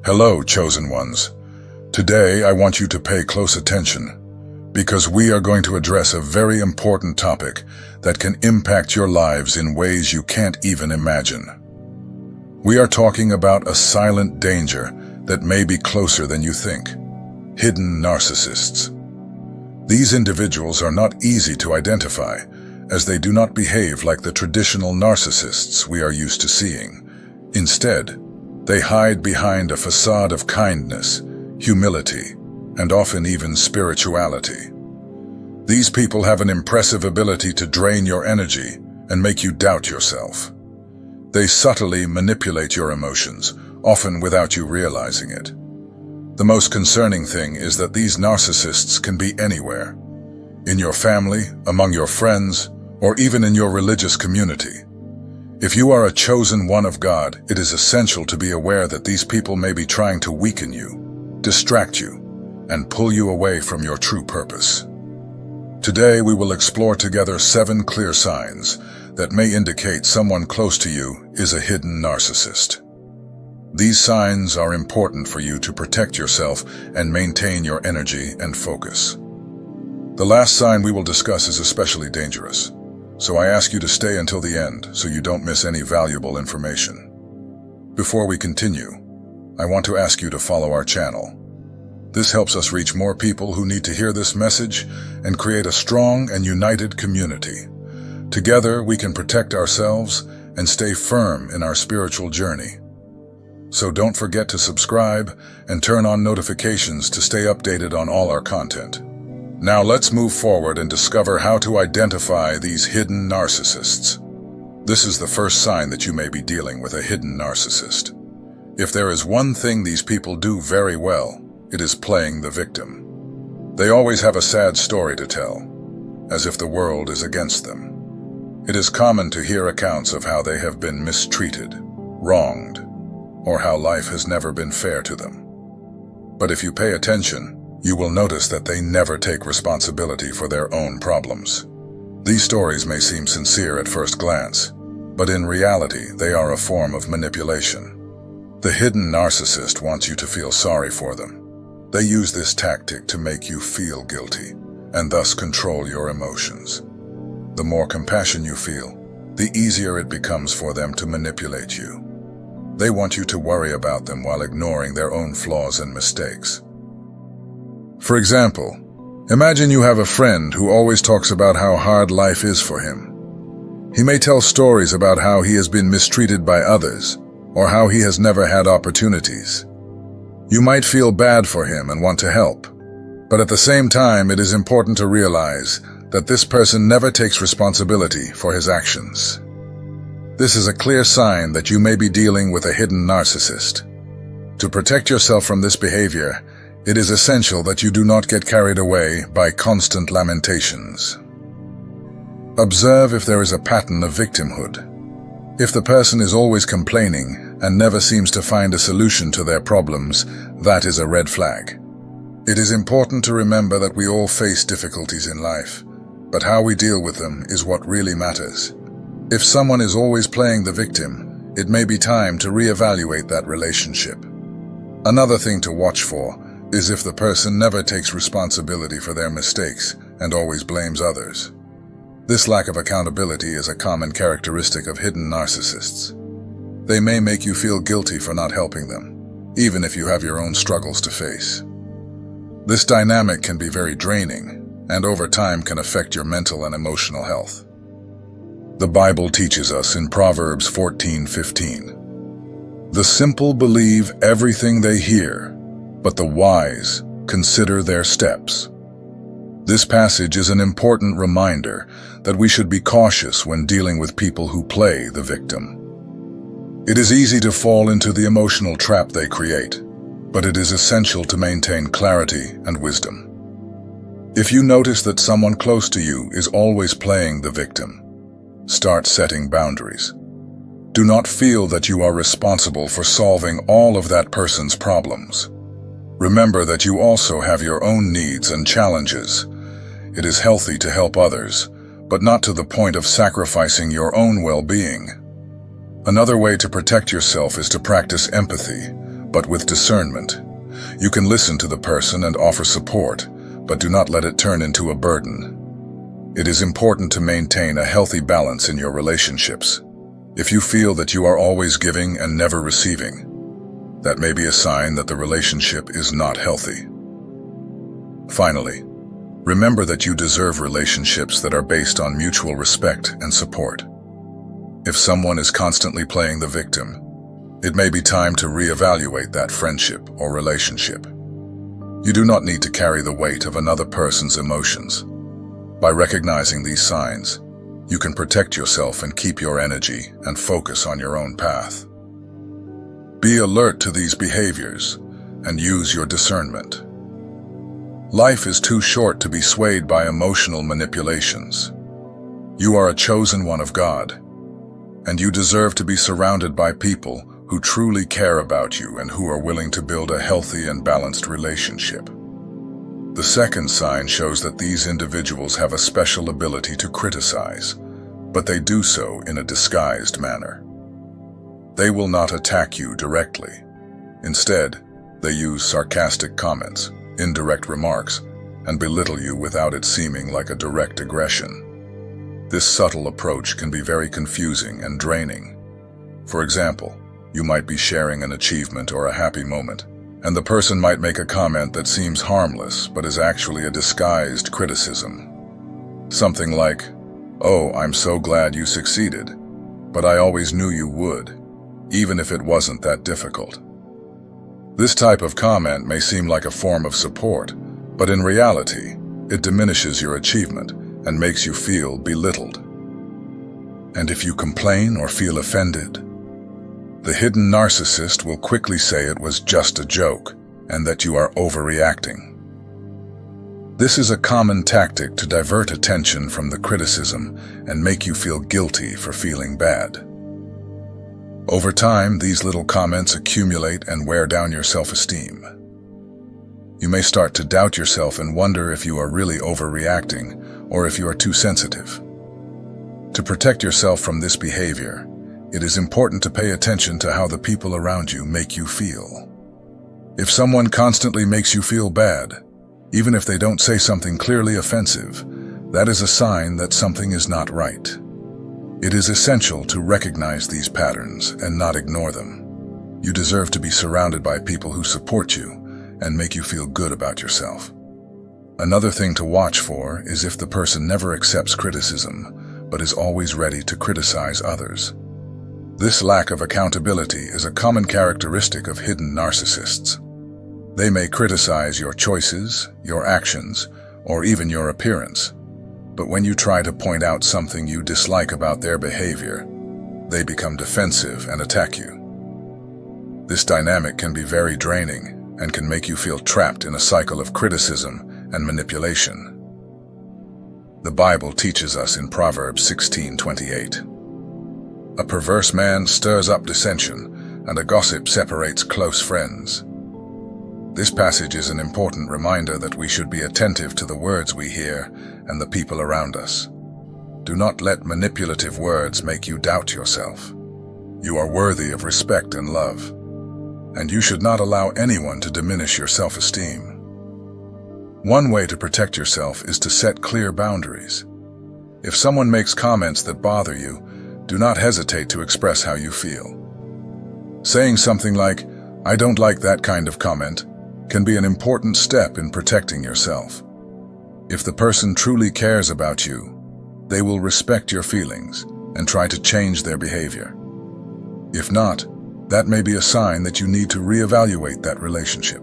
Hello, chosen ones. Today, I want you to pay close attention because we are going to address a very important topic that can impact your lives in ways you can't even imagine. We are talking about a silent danger that may be closer than you think: hidden narcissists. These individuals are not easy to identify, as they do not behave like the traditional narcissists we are used to seeing. Instead, they hide behind a facade of kindness, humility, and often even spirituality. These people have an impressive ability to drain your energy and make you doubt yourself. They subtly manipulate your emotions, often without you realizing it. The most concerning thing is that these narcissists can be anywhere: in your family, among your friends, or even in your religious community. If you are a chosen one of God, it is essential to be aware that these people may be trying to weaken you, distract you, and pull you away from your true purpose. Today, we will explore together 7 clear signs that may indicate someone close to you is a hidden narcissist. These signs are important for you to protect yourself and maintain your energy and focus. The last sign we will discuss is especially dangerous, so I ask you to stay until the end so you don't miss any valuable information. Before we continue, I want to ask you to follow our channel. This helps us reach more people who need to hear this message and create a strong and united community. Together, we can protect ourselves and stay firm in our spiritual journey. So don't forget to subscribe and turn on notifications to stay updated on all our content. Now let's move forward and discover how to identify these hidden narcissists. This is the first sign that you may be dealing with a hidden narcissist. If there is one thing these people do very well, it is playing the victim. They always have a sad story to tell, as if the world is against them. It is common to hear accounts of how they have been mistreated, wronged, or how life has never been fair to them. But if you pay attention, you will notice that they never take responsibility for their own problems. These stories may seem sincere at first glance, but in reality, they are a form of manipulation. The hidden narcissist wants you to feel sorry for them. They use this tactic to make you feel guilty, and thus control your emotions. The more compassion you feel, the easier it becomes for them to manipulate you. They want you to worry about them while ignoring their own flaws and mistakes. For example, imagine you have a friend who always talks about how hard life is for him. He may tell stories about how he has been mistreated by others, or how he has never had opportunities. You might feel bad for him and want to help, but at the same time, it is important to realize that this person never takes responsibility for his actions. This is a clear sign that you may be dealing with a hidden narcissist. To protect yourself from this behavior, it is essential that you do not get carried away by constant lamentations. Observe if there is a pattern of victimhood. If the person is always complaining and never seems to find a solution to their problems, that is a red flag. It is important to remember that we all face difficulties in life, but how we deal with them is what really matters. If someone is always playing the victim, it may be time to reevaluate that relationship. Another thing to watch for is if the person never takes responsibility for their mistakes and always blames others. This lack of accountability is a common characteristic of hidden narcissists. They may make you feel guilty for not helping them, even if you have your own struggles to face. This dynamic can be very draining, and over time can affect your mental and emotional health. The Bible teaches us in Proverbs 14:15, "The simple believe everything they hear, but the wise consider their steps." This passage is an important reminder that we should be cautious when dealing with people who play the victim. It is easy to fall into the emotional trap they create, but it is essential to maintain clarity and wisdom. If you notice that someone close to you is always playing the victim, start setting boundaries. Do not feel that you are responsible for solving all of that person's problems. Remember that you also have your own needs and challenges. It is healthy to help others, but not to the point of sacrificing your own well-being. Another way to protect yourself is to practice empathy but with discernment. You can listen to the person and offer support, but do not let it turn into a burden. It is important to maintain a healthy balance in your relationships. If you feel that you are always giving and never receiving, that may be a sign that the relationship is not healthy. Finally, remember that you deserve relationships that are based on mutual respect and support. If someone is constantly playing the victim, it may be time to reevaluate that friendship or relationship. You do not need to carry the weight of another person's emotions. By recognizing these signs, you can protect yourself and keep your energy and focus on your own path. Be alert to these behaviors and use your discernment. Life is too short to be swayed by emotional manipulations. You are a chosen one of God, and you deserve to be surrounded by people who truly care about you and who are willing to build a healthy and balanced relationship. The second sign shows that these individuals have a special ability to criticize, but they do so in a disguised manner. They will not attack you directly. Instead, they use sarcastic comments, indirect remarks, and belittle you without it seeming like a direct aggression. This subtle approach can be very confusing and draining. For example, you might be sharing an achievement or a happy moment, and the person might make a comment that seems harmless but is actually a disguised criticism. Something like, "Oh, I'm so glad you succeeded, but I always knew you would, even if it wasn't that difficult." This type of comment may seem like a form of support, but in reality, it diminishes your achievement and makes you feel belittled. And if you complain or feel offended, the hidden narcissist will quickly say it was just a joke and that you are overreacting. This is a common tactic to divert attention from the criticism and make you feel guilty for feeling bad. Over time, these little comments accumulate and wear down your self-esteem. You may start to doubt yourself and wonder if you are really overreacting or if you are too sensitive. To protect yourself from this behavior, it is important to pay attention to how the people around you make you feel. If someone constantly makes you feel bad, even if they don't say something clearly offensive, that is a sign that something is not right. It is essential to recognize these patterns and not ignore them. You deserve to be surrounded by people who support you and make you feel good about yourself. Another thing to watch for is if the person never accepts criticism, but is always ready to criticize others. This lack of accountability is a common characteristic of hidden narcissists. They may criticize your choices, your actions, or even your appearance. But when you try to point out something you dislike about their behavior, they become defensive and attack you. This dynamic can be very draining and can make you feel trapped in a cycle of criticism and manipulation. The Bible teaches us in Proverbs 16:28. A perverse man stirs up dissension, and a gossip separates close friends. This passage is an important reminder that we should be attentive to the words we hear and the people around us. Do not let manipulative words make you doubt yourself. You are worthy of respect and love, and you should not allow anyone to diminish your self-esteem. One way to protect yourself is to set clear boundaries. If someone makes comments that bother you, do not hesitate to express how you feel. Saying something like, "I don't like that kind of comment," can be an important step in protecting yourself. If the person truly cares about you, they will respect your feelings and try to change their behavior. If not, that may be a sign that you need to reevaluate that relationship.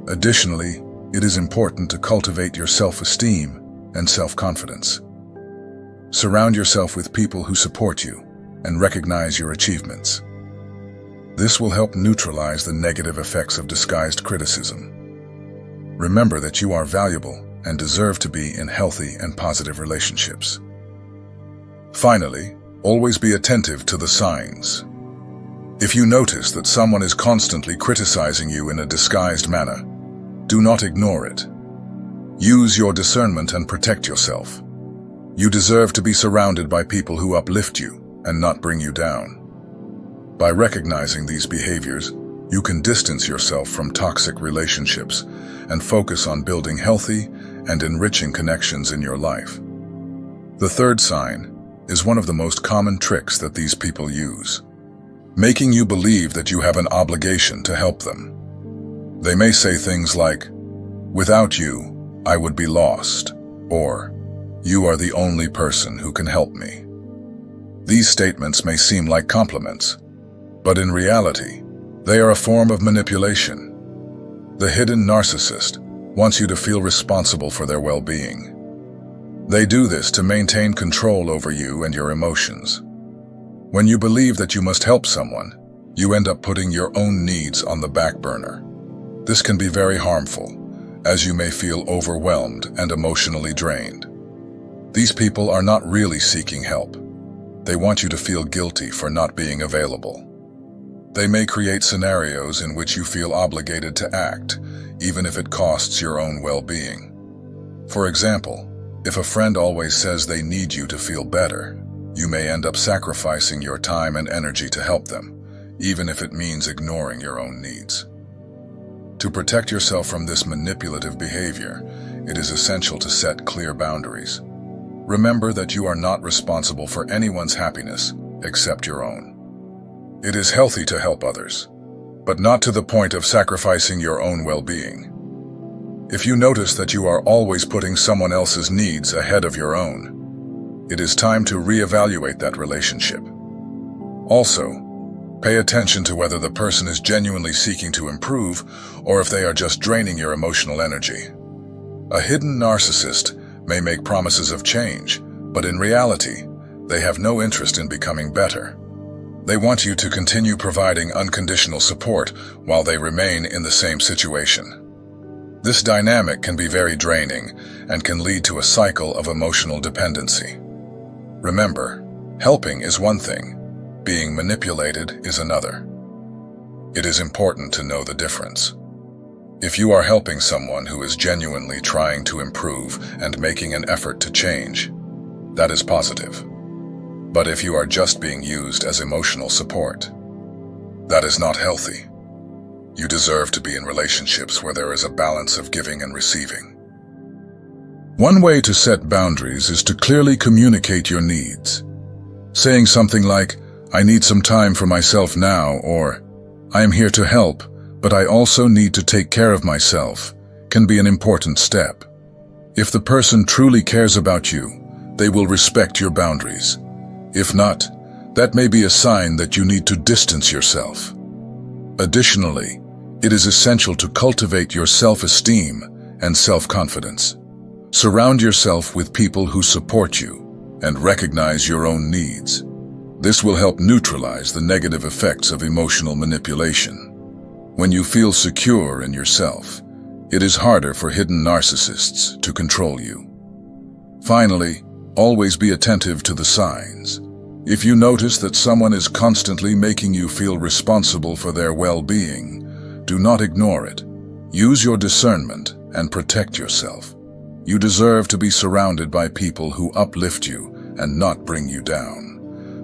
Additionally, it is important to cultivate your self-esteem and self-confidence. Surround yourself with people who support you and recognize your achievements. This will help neutralize the negative effects of disguised criticism. Remember that you are valuable and deserve to be in healthy and positive relationships. Finally, always be attentive to the signs. If you notice that someone is constantly criticizing you in a disguised manner, do not ignore it. Use your discernment and protect yourself. You deserve to be surrounded by people who uplift you and not bring you down. By recognizing these behaviors, You can distance yourself from toxic relationships and focus on building healthy and enriching connections in your life. The third sign is one of the most common tricks that these people use, making you believe that you have an obligation to help them. They may say things like, "Without you, I would be lost," or "You are the only person who can help me." These statements may seem like compliments, but in reality, they are a form of manipulation. The hidden narcissist wants you to feel responsible for their well-being. They do this to maintain control over you and your emotions. When you believe that you must help someone, you end up putting your own needs on the back burner. This can be very harmful, as you may feel overwhelmed and emotionally drained. These people are not really seeking help. They want you to feel guilty for not being available. They may create scenarios in which you feel obligated to act, even if it costs your own well-being. For example, if a friend always says they need you to feel better, you may end up sacrificing your time and energy to help them, even if it means ignoring your own needs. To protect yourself from this manipulative behavior, it is essential to set clear boundaries. Remember that you are not responsible for anyone's happiness except your own. It is healthy to help others, but not to the point of sacrificing your own well-being. If you notice that you are always putting someone else's needs ahead of your own, it is time to reevaluate that relationship. Also, pay attention to whether the person is genuinely seeking to improve or if they are just draining your emotional energy. A hidden narcissist may make promises of change, but in reality, they have no interest in becoming better. They want you to continue providing unconditional support while they remain in the same situation. This dynamic can be very draining and can lead to a cycle of emotional dependency. Remember, helping is one thing, being manipulated is another. It is important to know the difference. If you are helping someone who is genuinely trying to improve and making an effort to change, that is positive. But if you are just being used as emotional support, that is not healthy. You deserve to be in relationships where there is a balance of giving and receiving. One way to set boundaries is to clearly communicate your needs. Saying something like, "I need some time for myself now," or "I am here to help, but I also need to take care of myself," can be an important step. If the person truly cares about you, they will respect your boundaries. If not, that may be a sign that you need to distance yourself. Additionally, it is essential to cultivate your self-esteem and self-confidence. Surround yourself with people who support you and recognize your own needs. This will help neutralize the negative effects of emotional manipulation. When you feel secure in yourself, it is harder for hidden narcissists to control you. Finally, always be attentive to the signs. If you notice that someone is constantly making you feel responsible for their well-being, do not ignore it. Use your discernment and protect yourself. You deserve to be surrounded by people who uplift you and not bring you down.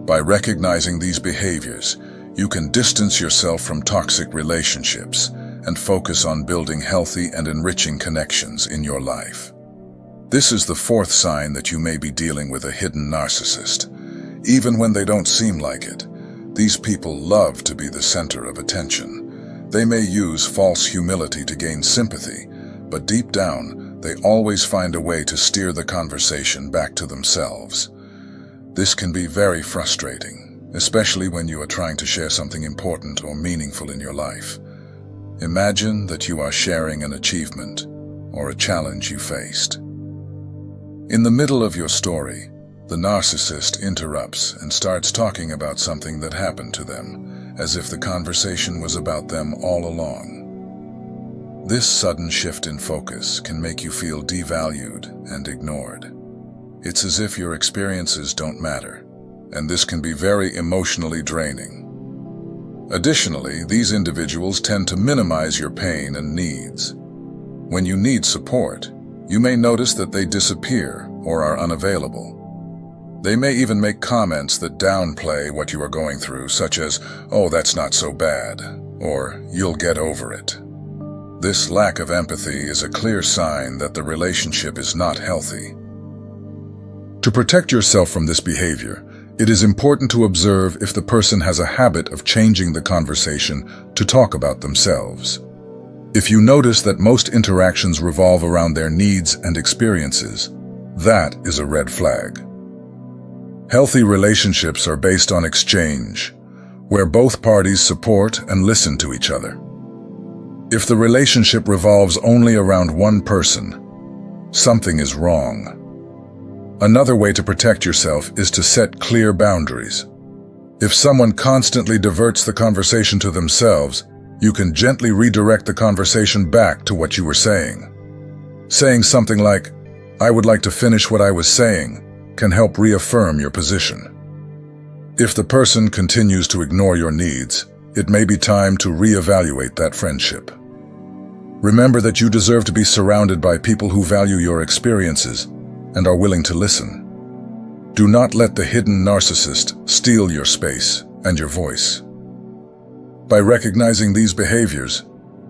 By recognizing these behaviors, you can distance yourself from toxic relationships and focus on building healthy and enriching connections in your life. This is the fourth sign that you may be dealing with a hidden narcissist. Even when they don't seem like it, these people love to be the center of attention. They may use false humility to gain sympathy, but deep down, they always find a way to steer the conversation back to themselves. This can be very frustrating, especially when you are trying to share something important or meaningful in your life. Imagine that you are sharing an achievement or a challenge you faced. In the middle of your story, the narcissist interrupts and starts talking about something that happened to them, as if the conversation was about them all along. This sudden shift in focus can make you feel devalued and ignored. It's as if your experiences don't matter, and this can be very emotionally draining. Additionally, these individuals tend to minimize your pain and needs. When you need support, you may notice that they disappear or are unavailable. They may even make comments that downplay what you are going through, such as, "Oh, that's not so bad." or "you'll get over it." This lack of empathy is a clear sign that the relationship is not healthy. To protect yourself from this behavior, it is important to observe if the person has a habit of changing the conversation to talk about themselves. If you notice that most interactions revolve around their needs and experiences, that is a red flag. Healthy relationships are based on exchange, where both parties support and listen to each other. If the relationship revolves only around one person, something is wrong. Another way to protect yourself is to set clear boundaries. If someone constantly diverts the conversation to themselves, you can gently redirect the conversation back to what you were saying. Saying something like, "I would like to finish what I was saying," can help reaffirm your position. If the person continues to ignore your needs, it may be time to reevaluate that friendship. Remember that you deserve to be surrounded by people who value your experiences and are willing to listen. Do not let the hidden narcissist steal your space and your voice. By recognizing these behaviors,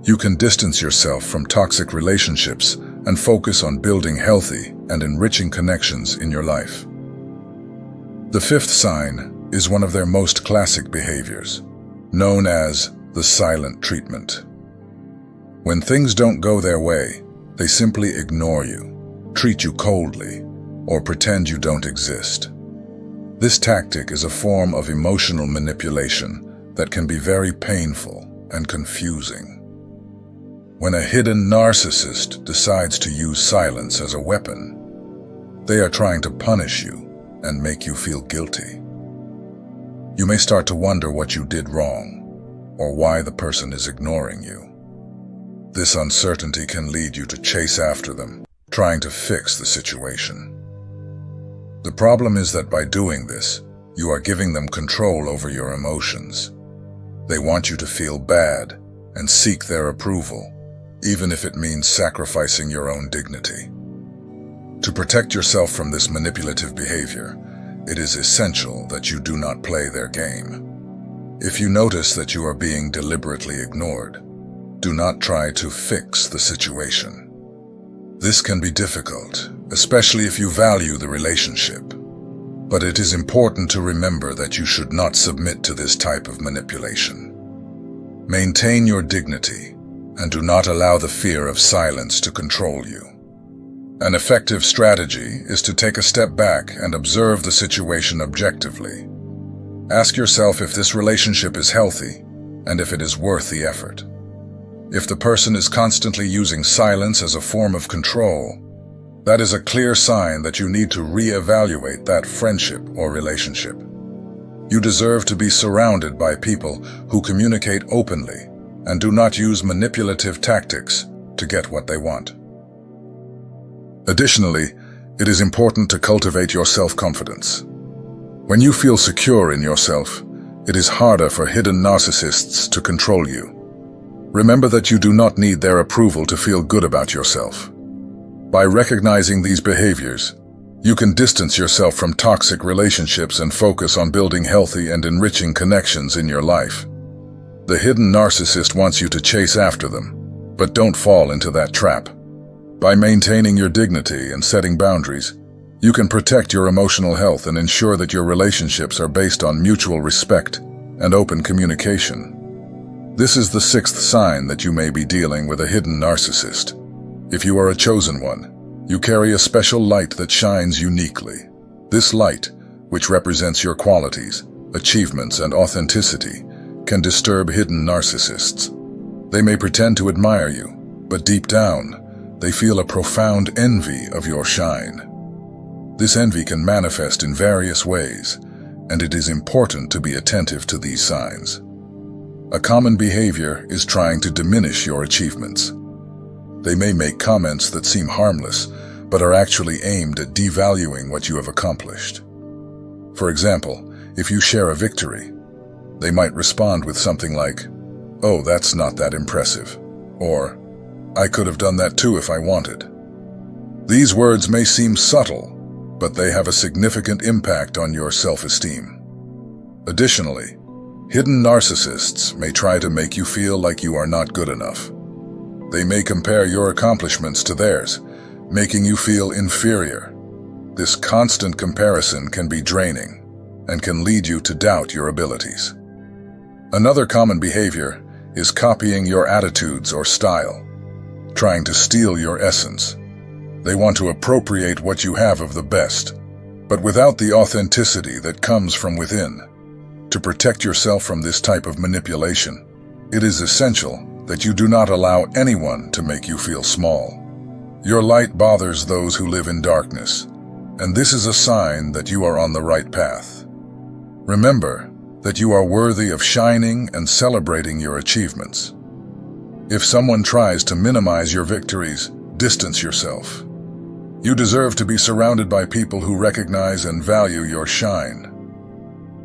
you can distance yourself from toxic relationships and focus on building healthy and enriching connections in your life. The fifth sign is one of their most classic behaviors, known as the silent treatment. When things don't go their way, they simply ignore you, treat you coldly, or pretend you don't exist. This tactic is a form of emotional manipulation that can be very painful and confusing. When a hidden narcissist decides to use silence as a weapon, they are trying to punish you and make you feel guilty. You may start to wonder what you did wrong, or why the person is ignoring you. This uncertainty can lead you to chase after them, trying to fix the situation. The problem is that by doing this, you are giving them control over your emotions. They want you to feel bad and seek their approval, even if it means sacrificing your own dignity. To protect yourself from this manipulative behavior, it is essential that you do not play their game. If you notice that you are being deliberately ignored, do not try to fix the situation. This can be difficult, especially if you value the relationship. But it is important to remember that you should not submit to this type of manipulation. Maintain your dignity and do not allow the fear of silence to control you. An effective strategy is to take a step back and observe the situation objectively. Ask yourself if this relationship is healthy and if it is worth the effort. If the person is constantly using silence as a form of control, that is a clear sign that you need to reevaluate that friendship or relationship. You deserve to be surrounded by people who communicate openly and do not use manipulative tactics to get what they want. Additionally, it is important to cultivate your self-confidence. When you feel secure in yourself, it is harder for hidden narcissists to control you. Remember that you do not need their approval to feel good about yourself. By recognizing these behaviors, you can distance yourself from toxic relationships and focus on building healthy and enriching connections in your life. The hidden narcissist wants you to chase after them, but don't fall into that trap. By maintaining your dignity and setting boundaries, you can protect your emotional health and ensure that your relationships are based on mutual respect and open communication. This is the sixth sign that you may be dealing with a hidden narcissist. If you are a chosen one, you carry a special light that shines uniquely. This light, which represents your qualities, achievements, and authenticity, can disturb hidden narcissists. They may pretend to admire you, but deep down, they feel a profound envy of your shine. This envy can manifest in various ways, and it is important to be attentive to these signs. A common behavior is trying to diminish your achievements. They may make comments that seem harmless, but are actually aimed at devaluing what you have accomplished. For example, if you share a victory, they might respond with something like, "Oh, that's not that impressive," or "I could have done that too if I wanted." These words may seem subtle, but they have a significant impact on your self-esteem. Additionally, Hidden narcissists may try to make you feel like you are not good enough. They may compare your accomplishments to theirs, making you feel inferior. This constant comparison can be draining and can lead you to doubt your abilities. Another common behavior is copying your attitudes or style, trying to steal your essence. They want to appropriate what you have of the best, but without the authenticity that comes from within. To protect yourself from this type of manipulation, it is essential that you do not allow anyone to make you feel small. Your light bothers those who live in darkness, and this is a sign that you are on the right path. Remember that you are worthy of shining and celebrating your achievements. If someone tries to minimize your victories, distance yourself. You deserve to be surrounded by people who recognize and value your shine.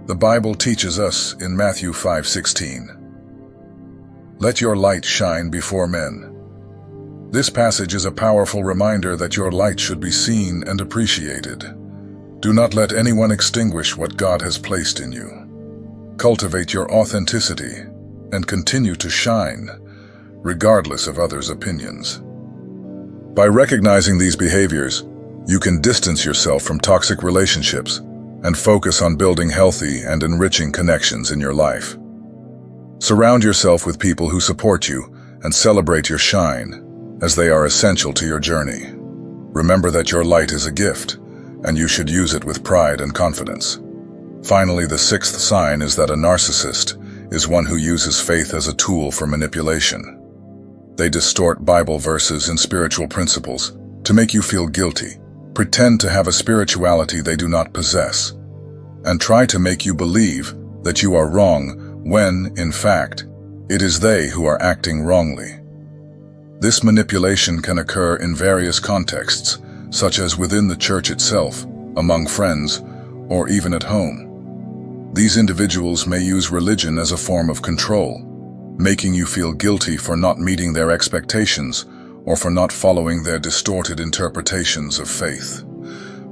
The Bible teaches us in Matthew 5:16, "Let your light shine before men." This passage is a powerful reminder that your light should be seen and appreciated. Do not let anyone extinguish what God has placed in you. Cultivate your authenticity and continue to shine, regardless of others' opinions. By recognizing these behaviors, you can distance yourself from toxic relationships and focus on building healthy and enriching connections in your life. Surround yourself with people who support you and celebrate your shine, as they are essential to your journey. Remember that your light is a gift, and you should use it with pride and confidence. Finally, the sixth sign is that a narcissist is one who uses faith as a tool for manipulation. They distort Bible verses and spiritual principles to make you feel guilty, pretend to have a spirituality they do not possess, and try to make you believe that you are wrong when, in fact, it is they who are acting wrongly. This manipulation can occur in various contexts, such as within the church itself, among friends, or even at home. These individuals may use religion as a form of control, making you feel guilty for not meeting their expectations or for not following their distorted interpretations of faith.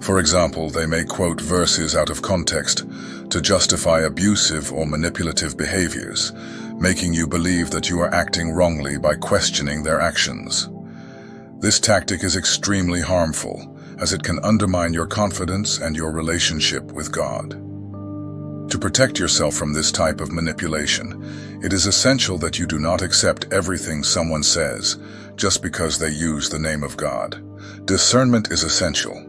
For example, they may quote verses out of context to justify abusive or manipulative behaviors, making you believe that you are acting wrongly by questioning their actions. This tactic is extremely harmful, as it can undermine your confidence and your relationship with God. To protect yourself from this type of manipulation, it is essential that you do not accept everything someone says just because they use the name of God. Discernment is essential.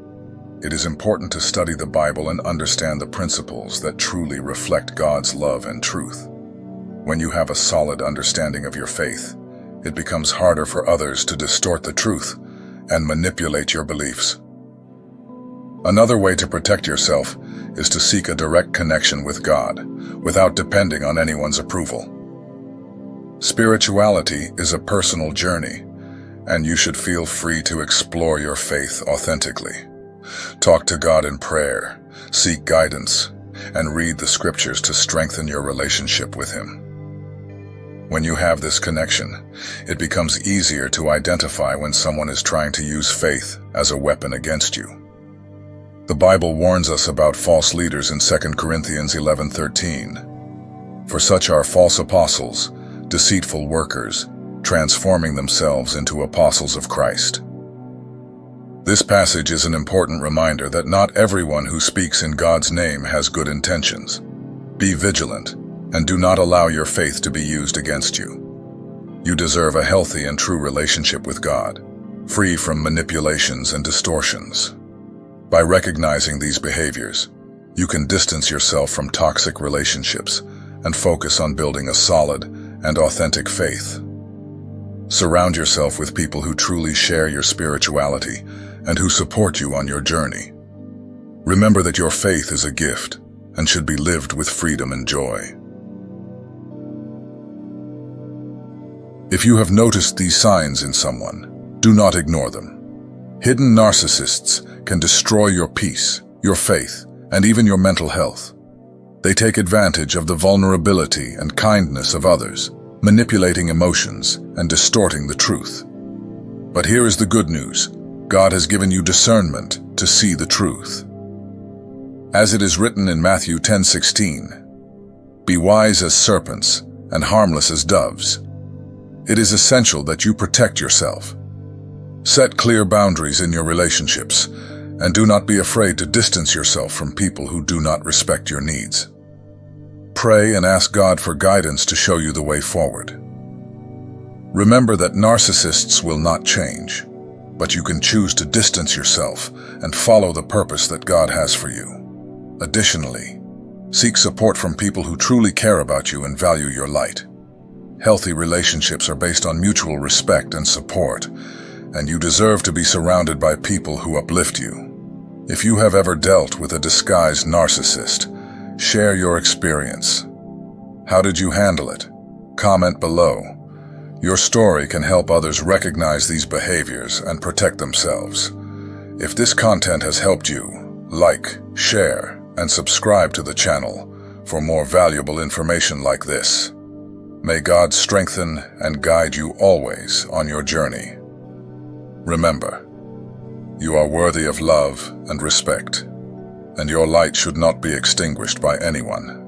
It is important to study the Bible and understand the principles that truly reflect God's love and truth. When you have a solid understanding of your faith, it becomes harder for others to distort the truth and manipulate your beliefs. Another way to protect yourself is to seek a direct connection with God, without depending on anyone's approval. Spirituality is a personal journey, and you should feel free to explore your faith authentically. Talk to God in prayer, seek guidance, and read the scriptures to strengthen your relationship with Him. When you have this connection, it becomes easier to identify when someone is trying to use faith as a weapon against you. The Bible warns us about false leaders in 2 Corinthians 11:13. For such are false apostles, deceitful workers, transforming themselves into apostles of Christ. This passage is an important reminder that not everyone who speaks in God's name has good intentions. Be vigilant, and do not allow your faith to be used against you. You deserve a healthy and true relationship with God, free from manipulations and distortions. By recognizing these behaviors, you can distance yourself from toxic relationships and focus on building a solid and authentic faith. Surround yourself with people who truly share your spirituality and who support you on your journey. Remember that your faith is a gift and should be lived with freedom and joy. If you have noticed these signs in someone, do not ignore them. Hidden narcissists can destroy your peace, your faith, and even your mental health. They take advantage of the vulnerability and kindness of others, manipulating emotions and distorting the truth. But here is the good news. God has given you discernment to see the truth. As it is written in Matthew 10:16, Be wise as serpents and harmless as doves. It is essential that you protect yourself. Set clear boundaries in your relationships, and do not be afraid to distance yourself from people who do not respect your needs. Pray and ask God for guidance to show you the way forward. Remember that narcissists will not change, but you can choose to distance yourself and follow the purpose that God has for you. Additionally, seek support from people who truly care about you and value your light. Healthy relationships are based on mutual respect and support, and you deserve to be surrounded by people who uplift you. If you have ever dealt with a disguised narcissist, share your experience. How did you handle it? Comment below. Your story can help others recognize these behaviors and protect themselves. If this content has helped you, like, share, and subscribe to the channel for more valuable information like this. May God strengthen and guide you always on your journey. Remember, you are worthy of love and respect, and your light should not be extinguished by anyone.